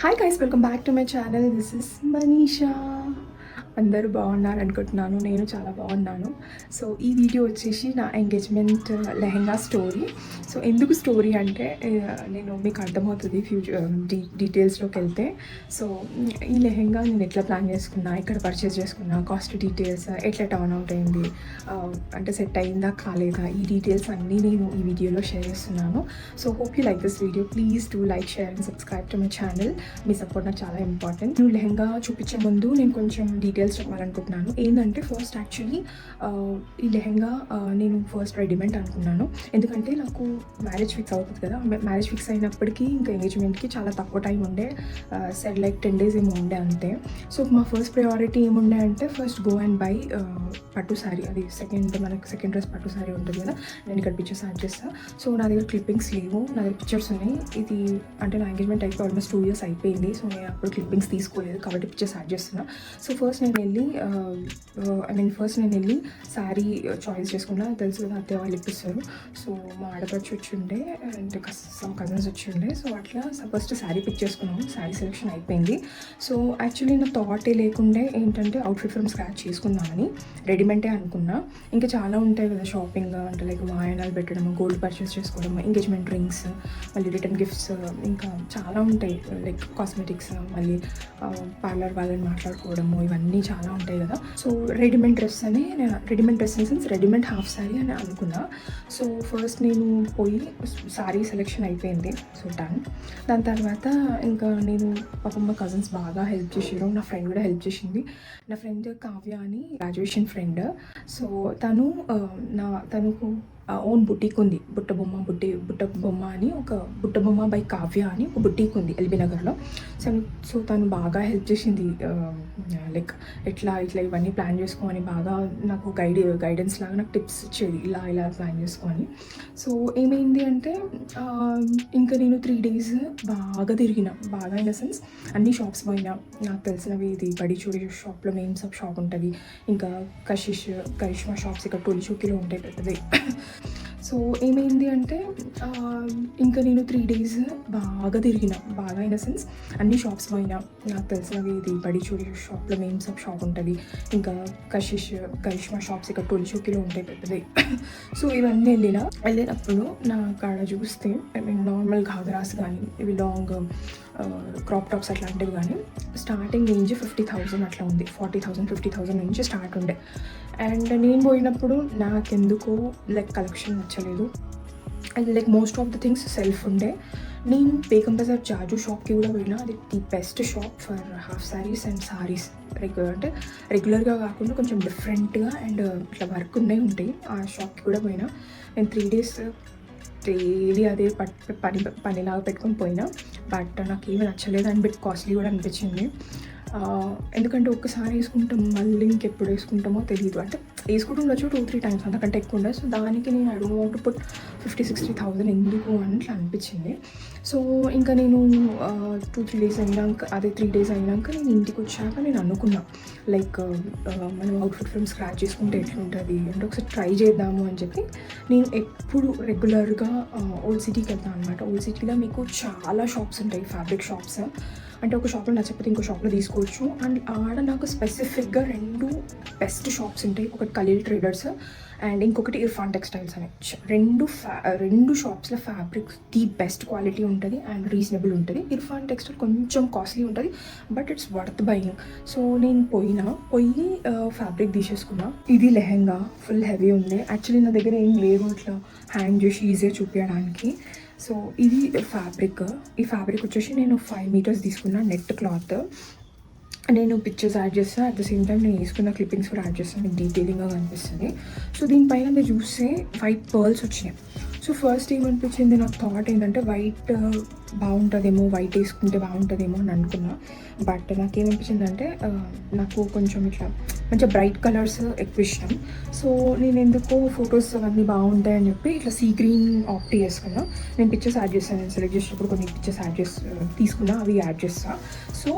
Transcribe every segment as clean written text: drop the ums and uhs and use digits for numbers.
Hi guys, welcome back to my channel. This is Manisha. అందరూ బాగున్నారు అనుకుంటున్నాను. నేను చాలా బాగున్నాను. సో ఈ వీడియో వచ్చేసి నా ఎంగేజ్మెంట్ లెహెంగా స్టోరీ. సో ఎందుకు స్టోరీ అంటే నేను మీకు అర్థమవుతుంది ఫ్యూచర్ డీటెయిల్స్లోకి వెళ్తే. సో ఈ లెహెంగా నేను ఎట్లా ప్లాన్ చేసుకున్నా, ఎక్కడ పర్చేస్ చేసుకున్నా, కాస్ట్ డీటెయిల్స్, ఎట్లా టర్న్ అవుట్ అయింది, అంటే సెట్ అయిందా కాలేదా, ఈ డీటెయిల్స్ అన్నీ నేను ఈ వీడియోలో షేర్ చేస్తున్నాను. So hope you like this video. Please do like, share and subscribe to my channel. Me support నాకు చాలా ఇంపార్టెంట్. నువ్వు లెహెంగా చూపించే ముందు నేను కొంచెం డీటెయిల్స్ చెప్పాలనుకుంటున్నాను. ఏంటంటే ఫస్ట్ యాక్చువల్లీ ఈ లెహెంగా నేను ఫస్ట్ రెడీమేడ్ అనుకున్నాను. ఎందుకంటే నాకు మ్యారేజ్ ఫిక్స్ అవుతుంది కదా. మ్యారేజ్ ఫిక్స్ అయినప్పటికీ ఇంకా ఎంగేజ్మెంట్కి చాలా తక్కువ టైం ఉండే, సెడ్ లైక్ 10 days ఏమో ఉండే అంతే. సో మా ఫస్ట్ ప్రయారిటీ ఏముండే అంటే ఫస్ట్ గో అండ్ బై పట్టు శారీ. అది మనకి సెకండ్ డ్రెస్ పట్టు శారీ ఉంటుంది కదా. నేను ఇక్కడ పిక్చర్స్ యాడ్ చేస్తాను. సో నా దగ్గర క్లిప్పింగ్స్ లేవు, నా దగ్గర పిక్చర్స్ ఉన్నాయి. ఇది అంటే నా ఎంగేజ్మెంట్ అయిపోయి ఆల్మోస్ట్ 2 years అయిపోయింది. సో నేను అప్పుడు క్లిప్పింగ్స్ తీసుకోలేదు కాబట్టి పిక్చర్స్ యాడ్ చేస్తున్నా. సో ఫస్ట్ నేను వెళ్ళి శారీ చాయిస్ చేసుకున్నా. తెలుసు కదా, అత్తయ్య వాళ్ళు ఇప్పిస్తారు. సో మా ఆడపడుచు వచ్చి ఉండే అంటే సమ్ కజిన్స్ వచ్చి ఉండే. సో అట్లా ఫస్ట్ శారీ పిక్ చేసుకున్నాము. శారీ సెలెక్షన్ అయిపోయింది. సో యాక్చువల్లీ నా థాటే లేకుండే ఏంటంటే అవుట్ఫిట్ ఫ్రమ్ స్క్రాచ్ చేసుకుందామని రెడీమేడే అనుకున్నా. ఇంకా చాలా ఉంటాయి కదా షాపింగ్, అంటే లైక్ వాయనాలు పెట్టడం, గోల్డ్ పర్చేస్ చేసుకోవడం, ఎంగేజ్మెంట్ రింగ్స్, మళ్ళీ రిటర్న్ గిఫ్ట్స్, ఇంకా చాలా ఉంటాయి లైక్ కాస్మెటిక్స్, మళ్ళీ పార్లర్ వాళ్ళని మాట్లాడుకోవడము, ఇవన్నీ చాలా ఉంటాయి కదా. So readymade dress in sense readymade half sari అని అనుకున్నా. సో ఫస్ట్ నేను పోయి శారీ సెలెక్షన్ అయిపోయింది. సో దాని తర్వాత ఇంకా నేను పాపం మా కజిన్స్ బాగా హెల్ప్ చేసారు. నా ఫ్రెండ్ కూడా హెల్ప్ చేసింది. నా ఫ్రెండ్ కావ్య అని గ్రాడ్యుయేషన్ ఫ్రెండ్. సో తనకు ఓన్ బుటీక్ ఉంది. బుట్ట బొమ్మ అని ఒక బుట్ట బొమ్మ బై కావ్య అని ఒక బుటీక్ ఉంది ఎల్బీ నగర్లో. సో తను బాగా హెల్ప్ చేసింది. లైక్ ఇట్లా ఇవన్నీ ప్లాన్ చేసుకోమని బాగా నాకు గైడెన్స్ లాగా నాకు టిప్స్ ఇచ్చేది, ఇలా ప్లాన్ చేసుకోమని. సో ఏమైంది అంటే ఇంకా నేను 3 days బాగా తిరిగిన. బాగా ఇన్ ద సెన్స్ అన్ని షాప్స్ పోయినా. నాకు తెలిసినవి ఇది బడి చూడి షాప్లో మెయిన్ షాప్ ఉంటుంది. ఇంకా కరిష్మా షాప్స్ ఇక్కడ టోలిచౌకీలో ఉంటాయి పెద్దవి. సో ఏమైంది అంటే ఇంకా నేను 3 days బాగా తిరిగిన. బాగా ఇన్ ద సెన్స్ అన్ని షాప్స్ పోయినా. నాకు తెలిసినవి ఇది బడి చూడి షాప్లో మెయిన్ షాప్ ఉంటుంది. ఇంకా కరిష్మా షాప్స్ ఇక్కడ టోలిచౌకీలో ఉంటాయి పెద్దవి. సో ఇవన్నీ వెళ్ళినప్పుడు నా కాడ చూస్తే నార్మల్ ఘాగరాస్ కానీ, ఇవి లాంగ్ క్రాప్ టాప్స్ అట్లాంటివి కానీ స్టార్టింగ్ రేంజ్ 50,000 అట్లా ఉంది. 40,000 50,000 నుంచి స్టార్ట్ ఉండే. అండ్ నేను పోయినప్పుడు నాకెందుకో లైక్ కలెక్షన్ నచ్చలేదు. And like most of the things self ఉండే. నేను బేగం బజార్ జాజు షాప్కి కూడా పోయినా. అది the best shop for half saris and saris. అంటే రెగ్యులర్గా కాకుండా కొంచెం డిఫరెంట్గా అండ్ ఇట్లా వర్క్ ఉంటాయి. ఆ షాప్కి కూడా పోయినా. నేను 3 days డైలీ అదే పనిలాగా పెట్టుకొని పోయినా. బట్ నాకు ఏమీ నచ్చలేదు అండ్ బిట్ కాస్ట్లీ కూడా అనిపించింది. ఎందుకంటే ఒక్కసారి వేసుకుంటాం, మళ్ళీ ఇంకెప్పుడు వేసుకుంటామో తెలియదు. అంటే వేసుకుంటుండొచ్చు 2-3 times, అంతకంటే ఎక్కువ ఉండే. సో దానికి నేను I don't want to put 50,000-60,000 ఎందుకు అని అట్లా అనిపించింది. సో ఇంకా నేను 2-3 days అయినాక, అదే 3 days అయినాక నేను ఇంటికి వచ్చాక నేను అనుకున్నా లైక్ మనం అవుట్ఫిట్ ఫ్రమ్ స్క్రాచ్ చేసుకుంటే ఎట్లుంటుంది అంటే ఒకసారి ట్రై చేద్దాము అని చెప్పి. నేను ఎప్పుడు రెగ్యులర్గా ఓల్డ్ సిటీకి వెళ్తాను అనమాట. ఓల్డ్ సిటీలో మీకు చాలా షాప్స్ ఉంటాయి, ఫ్యాబ్రిక్ షాప్స్. అంటే ఒక షాప్లో నచ్చకపోతే ఇంకో షాప్లో తీసుకోవచ్చు. అండ్ ఆడ నాకు స్పెసిఫిక్గా 2 బెస్ట్ షాప్స్ ఉంటాయి. ఒకటి ఖలీల్ ట్రేడర్స్ అండ్ ఇంకొకటి ఇర్ఫాన్ టెక్స్టైల్స్ అని. 2 షాప్స్లో ఫ్యాబ్రిక్ ది బెస్ట్ క్వాలిటీ ఉంటుంది అండ్ రీజనబుల్ ఉంటుంది. ఇర్ఫాన్ టెక్స్టైల్ కొంచెం కాస్ట్లీ ఉంటుంది but it's worth buying. So నేను పోయి ఫ్యాబ్రిక్ తీసేసుకున్నా. ఇది లెహెంగా ఫుల్ హెవీ ఉంది. యాక్చువల్లీ నా దగ్గర ఏం లేవు ఇట్లా హ్యాంగ్ చేసి ఈజీగా చూపించడానికి. సో ఇది ఫ్యాబ్రిక్. ఈ ఫ్యాబ్రిక్ వచ్చేసి నేను 5 meters తీసుకున్నా నెట్ క్లాత్. నేను పిక్చర్స్ యాడ్ చేస్తాను, అట్ ద సేమ్ టైం నేను వేసుకున్న క్లిప్పింగ్స్ కూడా యాడ్ చేస్తాను, మీకు డీటెయిలింగ్గా కనిపిస్తుంది. సో దీనిపైన మీరు చూస్తే వైట్ పర్ల్స్ వచ్చినాయి. సో ఫస్ట్ ఏమనిపించింది, నాకు థాట్ ఏంటంటే వైట్ బాగుంటుందేమో, వైట్ వేసుకుంటే బాగుంటుందేమో అని అనుకున్నా. బట్ నాకేమనిపించింది అంటే నాకు కొంచెం ఇట్లా మంచిగా బ్రైట్ కలర్స్ ఎక్కువ ఇష్టం. సో నేను ఎందుకో ఫొటోస్ అవన్నీ బాగుంటాయని చెప్పి ఇట్లా సీ గ్రీన్ ఆప్ట్ చేసుకున్నా. నేను పిక్చర్స్ యాడ్ చేస్తాను, నేను సెలెక్ట్ చేసినప్పుడు కొన్ని పిక్చర్స్ తీసుకున్నా, అవి యాడ్ చేస్తాను. సో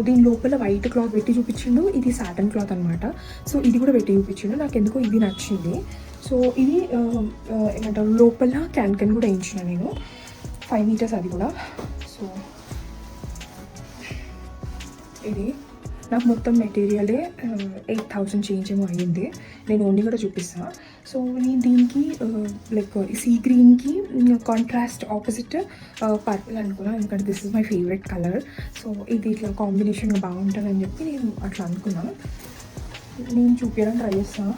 దీని లోపల వైట్ క్లాత్ పెట్టి చూపించిండు. ఇది సాటన్ క్లాత్ అనమాట. సో ఇది కూడా పెట్టి చూపించిండు. నాకు ఎందుకో ఇది నచ్చింది. సో ఇది ఏమంటారు లోపల క్యాన్ కూడా వేయించిన నేను 5 meters అది కూడా. సో ఇది నాకు మొత్తం మెటీరియలే 8,000 చేంజ్ ఏమో అయ్యింది. నేను ఓన్లీ కూడా చూపిస్తాను. సో నేను దీనికి లైక్ సీ గ్రీన్కి కాంట్రాస్ట్ ఆపోజిట్ పర్పుల్ అనుకున్నాను, ఎందుకంటే this is my favourite colour. So ఇది ఇట్లా కాంబినేషన్గా బాగుంటుందని చెప్పి నేను అట్లా అనుకున్నాను. నేను చూపించడానికి ట్రై చేస్తాను.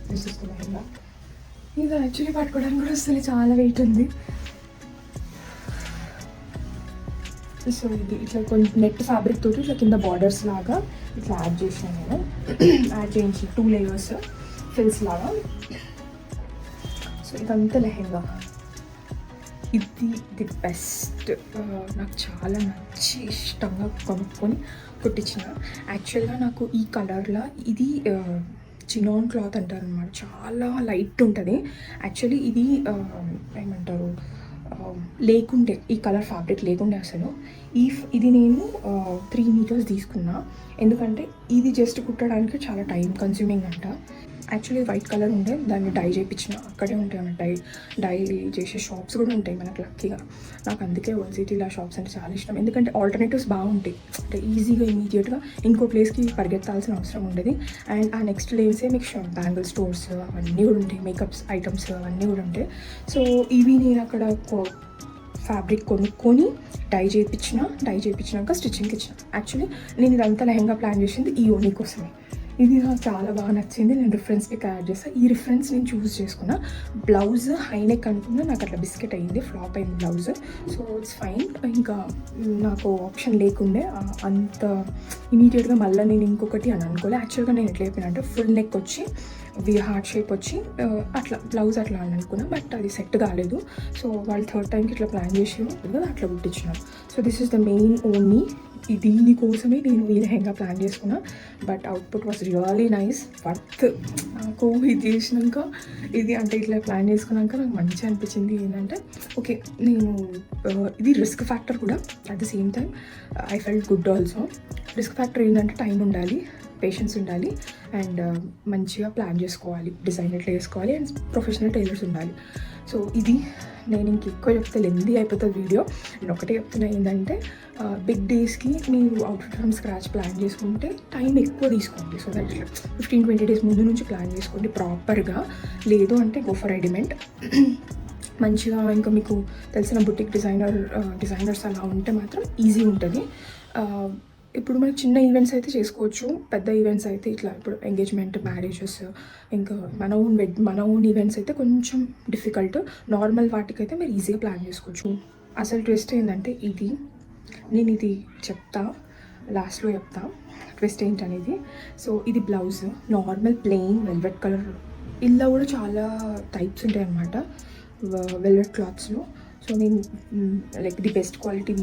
This is the lehenga. ఇది యాక్చువల్లీ పట్టుకోవడానికి కూడా వస్తుంది, చాలా వెయిట్ ఉంది. సో ఇది ఇట్లా కొంచెం నెట్ ఫ్యాబ్రిక్ తోటి ఇట్లా కింద బార్డర్స్ లాగా ఇట్లా యాడ్ చేసాను నేను. యాడ్ చేయించి 2 లేయర్స్ ఫిల్స్ లాగా. సో ఇదంతా లెహెంగా. ఇది ది బెస్ట్, నాకు చాలా నచ్చి ఇష్టంగా కొనుక్కొని కుట్టించిన. యాక్చువల్గా నాకు ఈ కలర్లో ఇది చినాన్ క్లాత్ అంటారు అన్నమాట, చాలా లైట్ ఉంటుంది. యాక్చువల్లీ ఇది ఏమంటారు లేకుండే, ఈ కలర్ ఫ్యాబ్రిక్ లేకుండే అసలు. ఇది నేను 3 మీటర్స్ తీసుకున్నా, ఎందుకంటే ఇది జస్ట్ కుట్టడానికి చాలా టైం కన్స్యూమింగ్ అంట. యాక్చువల్లీ వైట్ కలర్ ఉండే, దాన్ని డై చేయించిన. అక్కడే ఉంటాయి అన్నమాట డై చేసే షాప్స్ కూడా ఉంటాయి మనకు లక్కీగా. నాకు అందుకే ఓల్డ్ సిటీలో షాప్స్ అంటే చాలా ఇష్టం, ఎందుకంటే ఆల్టర్నేటివ్స్ బాగుంటాయి. అంటే ఈజీగా ఇమీడియట్గా ఇంకో ప్లేస్కి పరిగెత్తాల్సిన అవసరం ఉండదు. అండ్ ఆ నెక్స్ట్ లేవ్సే మీకు బ్యాంగిల్ స్టోర్స్ అవన్నీ కూడా ఉంటాయి, మేకప్స్ ఐటమ్స్ అవన్నీ కూడా ఉంటాయి. సో ఇవి నేను అక్కడ ఫ్యాబ్రిక్ కొనుక్కొని డై చేయించినాక స్టిచ్చింగ్కి ఇచ్చిన. యాక్చువల్లీ నేను ఇదంతా లెహంగా ప్లాన్ చేసింది ఈ ఓనీ కోసమే. ఇది నాకు చాలా బాగా నచ్చింది. నేను రిఫరెన్స్ పిక్ యాడ్ చేస్తాను. ఈ రిఫరెన్స్ నేను చూస్ చేసుకున్నా. బ్లౌజ్ హైనెక్ అనుకున్నా, నాకు అట్లా బిస్కెట్ అయింది, ఫ్లాప్ అయింది బ్లౌజ్. So it's fine. ఇంకా నాకు ఆప్షన్ లేకుండే అంత ఇమీడియట్గా మళ్ళీ నేను ఇంకొకటి అని అనుకోలే. యాక్చువల్గా నేను ఎట్లా చెప్పిన అంటే ఫుల్ నెక్ వచ్చి హార్ట్ షేప్ వచ్చి అట్లా బ్లౌజ్ అట్లా అని అనుకున్నా, బట్ అది సెట్ కాలేదు. సో వాళ్ళు 3rd టైంకి ఇట్లా ప్లాన్ చేసి కదా అట్లా కుట్టించినారు. So this is the main only. దీనికోసమే నేను ఈ లెహంగా ప్లాన్ చేసుకున్నా, but output was really nice, worth. నాకు ఇది చేసినాక ఇది అంటే ఇట్లా ప్లాన్ చేసుకున్నాక నాకు మంచిగా అనిపించింది. ఏంటంటే ఓకే, నేను ఇది రిస్క్ ఫ్యాక్టర్ కూడా at the same time I felt good also. Risk factor ఏంటంటే టైం ఉండాలి, పేషెన్స్ ఉండాలి, అండ్ మంచిగా ప్లాన్ చేసుకోవాలి, డిజైన్ ఎట్లా చేసుకోవాలి, అండ్ ప్రొఫెషనల్ టైలర్స్ ఉండాలి. సో ఇది నేను ఎక్కువ చెప్తే లెందీ అయిపోతుంది వీడియో. నేను ఒకటే చెప్తున్నా ఏంటంటే బిగ్ డేస్కి మీరు అవుట్ఫిట్ ఫ్రమ్ స్క్రాచ్ ప్లాన్ చేసుకుంటే టైం ఎక్కువ తీసుకోండి. సో దట్ 15-20 డేస్ ముందు నుంచి ప్లాన్ చేసుకోండి ప్రాపర్గా. లేదు అంటే గో ఫర్ రెడీమేడ్ మంచిగా. ఇంకా మీకు తెలిసిన బుటిక్ డిజైనర్స్ అలా ఉంటే మాత్రం ఈజీ ఉంటుంది. ఇప్పుడు మనకి చిన్న ఈవెంట్స్ అయితే చేసుకోవచ్చు, పెద్ద ఈవెంట్స్ అయితే ఇట్లా ఇప్పుడు ఎంగేజ్మెంట్, మ్యారేజెస్, ఇంకా మన ఓన్ ఈవెంట్స్ అయితే కొంచెం డిఫికల్ట్. నార్మల్ వాటికైతే మీరు ఈజీగా ప్లాన్ చేసుకోవచ్చు. అసలు ట్విస్ట్ ఏంటంటే నేను ఇది చెప్తా, లాస్ట్లో చెప్తా ట్విస్ట్ ఏంటనేది. సో ఇది blouse normal plain velvet colour. ఇలా కూడా చాలా టైప్స్ ఉంటాయి అన్నమాట వెల్వెట్ క్లాత్స్లో. సో నేను లైక్ ది బెస్ట్ క్వాలిటీ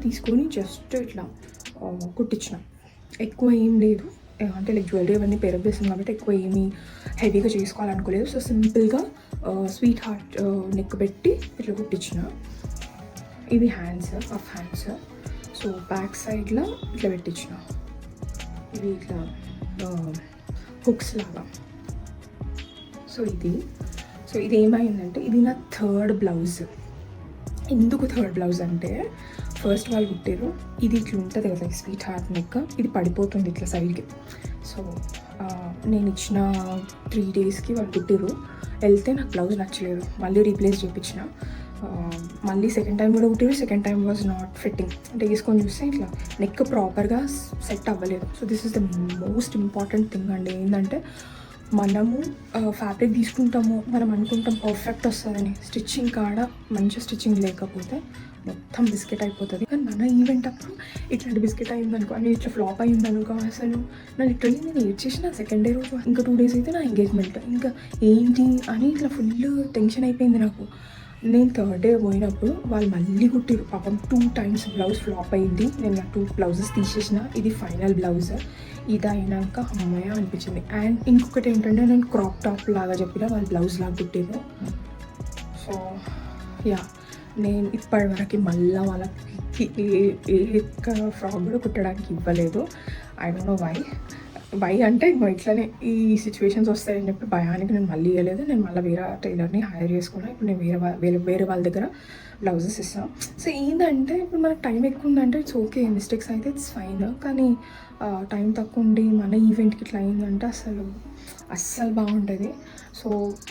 తీసుకొని జస్ట్ ఇట్లా కుట్టించిన. ఎక్కువ ఏం లేదు, అంటే లైక్ జ్యువెలరీ అవన్నీ పేరప్ చేస్తాం కాబట్టి ఎక్కువ ఏమీ హెవీగా చేసుకోవాలనుకోలేదు. సో సింపుల్గా స్వీట్ హార్ట్ నెక్ పెట్టి ఇట్లా కుట్టించిన. ఇవి hands, of hands. So back సైడ్లో ఇట్లా పెట్టించిన, ఇవి ఇట్లా హుక్స్ లాగా. సో ఇది ఏమైందంటే ఇది నా 3rd బ్లౌజ్. ఎందుకు 3rd బ్లౌజ్ అంటే ఫస్ట్ వాళ్ళు కుట్టారు, ఇది ఇట్లా ఉంటుంది కదా స్వీట్ హార్ట్ నెక్, ఇది పడిపోతుంది ఇట్లా సైడ్కి. సో నేను ఇచ్చిన 3 డేస్కి వాళ్ళు కుట్టారు. వెళ్తే నాకు బ్లౌజ్ నచ్చలేదు, మళ్ళీ రీప్లేస్ చేయించిన. మళ్ళీ సెకండ్ టైం కూడా కుట్టారు. Second time was not fitting. అంటే వేసుకొని చూస్తే ఇట్లా నెక్ ప్రాపర్గా సెట్ అవ్వలేదు. So this is the most important thing అండి. ఏంటంటే మనము ఫ్యాబ్రిక్ తీసుకుంటాము, మనం అనుకుంటాం పర్ఫెక్ట్ వస్తుందని, స్టిచ్చింగ్ కాడ మంచి స్టిచ్చింగ్ లేకపోతే మొత్తం బిస్కెట్ అయిపోతుంది. కానీ మన ఈవెంట్ అప్పుడు ఇట్లాంటి బిస్కెట్ అయిందనుకో, అని ఇట్లా ఫ్లాప్ అయిందనుకో, అసలు నా లిటరలీ నేను ఏడ్ చేసిన సెకండ్ డే రోజు. ఇంకా 2 డేస్ అయితే నా ఎంగేజ్మెంట్. ఇంకా ఏంటి అని ఇట్లా ఫుల్ టెన్షన్ అయిపోయింది నాకు. నేను 3rd డే పోయినప్పుడు వాళ్ళు మళ్ళీ కుట్టిరు. పాపం 2 టైమ్స్ బ్లౌజ్ ఫ్లాప్ అయింది. నేను నా 2 బ్లౌజెస్ తీసేసిన. ఇది ఫైనల్ బ్లౌజ్. ఇది అయినాక అమ్మాయి అనిపించింది. అండ్ ఇంకొకటి ఏంటంటే నేను క్రాప్ టాప్ లాగా చెప్పిన, వాళ్ళు బ్లౌజ్ లాగా కుట్టిరు. సో యా, నేను ఇప్పటివరకు మళ్ళీ వాళ్ళకి ఏ ఫ్రాక్ కూడా కుట్టడానికి ఇవ్వలేదు. I don't know why. Why అంటే ఇంకో ఇట్లనే ఈ సిచ్యువేషన్స్ వస్తాయని చెప్పి భయానికి నేను మళ్ళీ ఇవ్వలేదు. నేను మళ్ళీ వేరే టైలర్ని హైర్ చేసుకున్నాను. ఇప్పుడు నేను వేరే వాళ్ళ దగ్గర బ్లౌజెస్ ఇస్తాను. సో ఏంటంటే ఇప్పుడు మనకు టైం ఎక్కువ ఉందంటే ఇట్స్ ఓకే, మిస్టేక్స్ అయితే ఇట్స్ ఫైన్. కానీ టైం తక్కువ ఉండి మన ఈవెంట్కి ఇట్లా అయిందంటే అస్సలు బాగుంటుంది. సో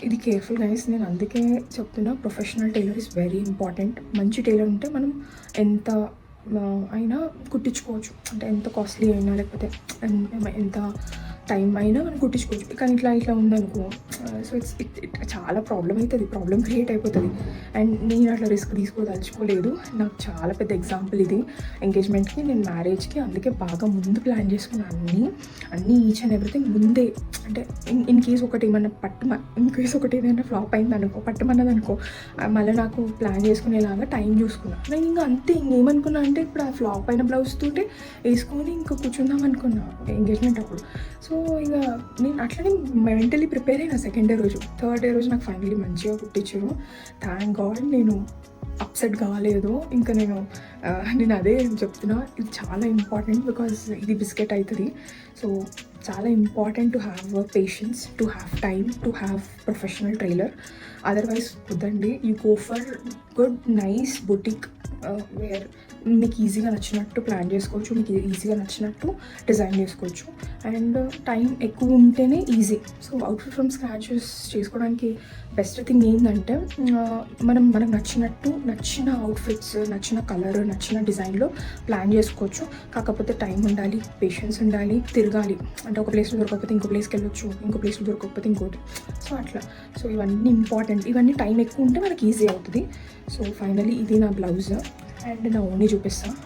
ఇది కేర్ఫుల్ గైస్, నేను అందుకే చెప్తున్నా, professional tailor is very important. మంచి టైలర్ ఉంటే మనం ఎంత అయినా కుట్టించుకోవచ్చు, అంటే ఎంత కాస్ట్లీ అయినా లేకపోతే ఎంత టైం అయినా మనం కుట్టించుకోవచ్చు. కానీ ఇట్లా ఉందనుకో, సో ఇట్ చాలా ప్రాబ్లం క్రియేట్ అయిపోతుంది. అండ్ నేను అట్లా రిస్క్ తీసుకోదలుచుకోలేదు. నాకు చాలా పెద్ద ఎగ్జాంపుల్ ఇది ఎంగేజ్మెంట్కి, నేను మ్యారేజ్కి అందుకే బాగా ముందు ప్లాన్ చేసుకున్నాను. అన్నీ ఈచ్ అండ్ ఎవ్రీథింగ్ ముందే. అంటే ఇన్ కేస్ ఒకటి ఏదైనా ఫ్లాప్ అయిందనుకో, పట్టుమన్నదనుకో, మళ్ళీ నాకు ప్లాన్ చేసుకునేలాగా టైం చూసుకున్నాను. నేను ఇంకా అంతే, ఇంకేమనుకున్నా అంటే ఇప్పుడు ఆ ఫ్లాప్ అయిన బ్లౌజ్ తోటి వేసుకొని ఇంకా కూర్చుందాం అనుకున్నా ఎంగేజ్మెంట్ అప్పుడు. సో ఇక నేను అట్లనే మెంటలీ ప్రిపేర్ అయినా. సెకండ్ డే రోజు, థర్డ్ డే రోజు నాకు ఫైనలీ మంచిగా కుట్టించారు. థ్యాంక్ గాడ్ నేను అప్సెట్ కాలేదు. ఇంకా నేను అదే చెప్తున్నా, ఇది చాలా ఇంపార్టెంట్. బికాజ్ ఇది బిస్కెట్ అవుతుంది. సో చాలా important to have patience, to have time, to have professional trailer. Otherwise వద్దండి. You go for good nice boutique where మీకు ఈజీగా నచ్చినట్టు ప్లాన్ చేసుకోవచ్చు, మీకు ఈజీగా నచ్చినట్టు డిజైన్ చేసుకోవచ్చు. అండ్ టైం ఎక్కువ ఉంటేనే easy. So outfit from scratches చేసుకోవడానికి బెస్ట్ థింగ్ ఏంటంటే మనకు నచ్చిన అవుట్ఫిట్స్, నచ్చిన కలర్, నచ్చిన డిజైన్లో ప్లాన్ చేసుకోవచ్చు. కాకపోతే టైం ఉండాలి, పేషెన్స్ ఉండాలి, తిరగాలి. అంటే ఒక ప్లేస్లో దొరకకపోతే ఇంకో ప్లేస్కి వెళ్ళొచ్చు, ఇంకో ప్లేస్లో దొరకకపోతే ఇంకోటి. సో అట్లా. సో ఇవన్నీ ఇంపార్టెంట్. ఇవన్నీ టైం ఎక్కువ ఉంటే మనకి ఈజీ అవుతుంది. సో ఫైనలీ ఇది నా బ్లౌజ్ అండ్ నా ఓనీ చూపిస్తాను.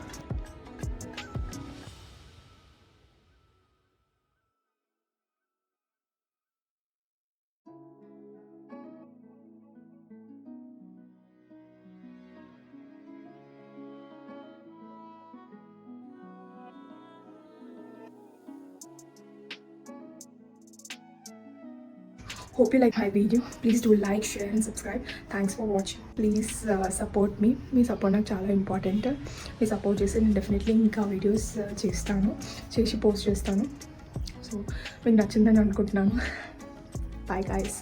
Hope you like my video. Please do like, share and subscribe. Thanks for watching. Please support me. Me support నాకు చాలా ఇంపార్టెంట్. మీ సపోర్ట్ చేస్తే నేను డెఫినెట్లీ ఇంకా వీడియోస్ చేసి పోస్ట్ చేస్తాను. సో మీకు నచ్చిందని అనుకుంటున్నాను. Bye guys.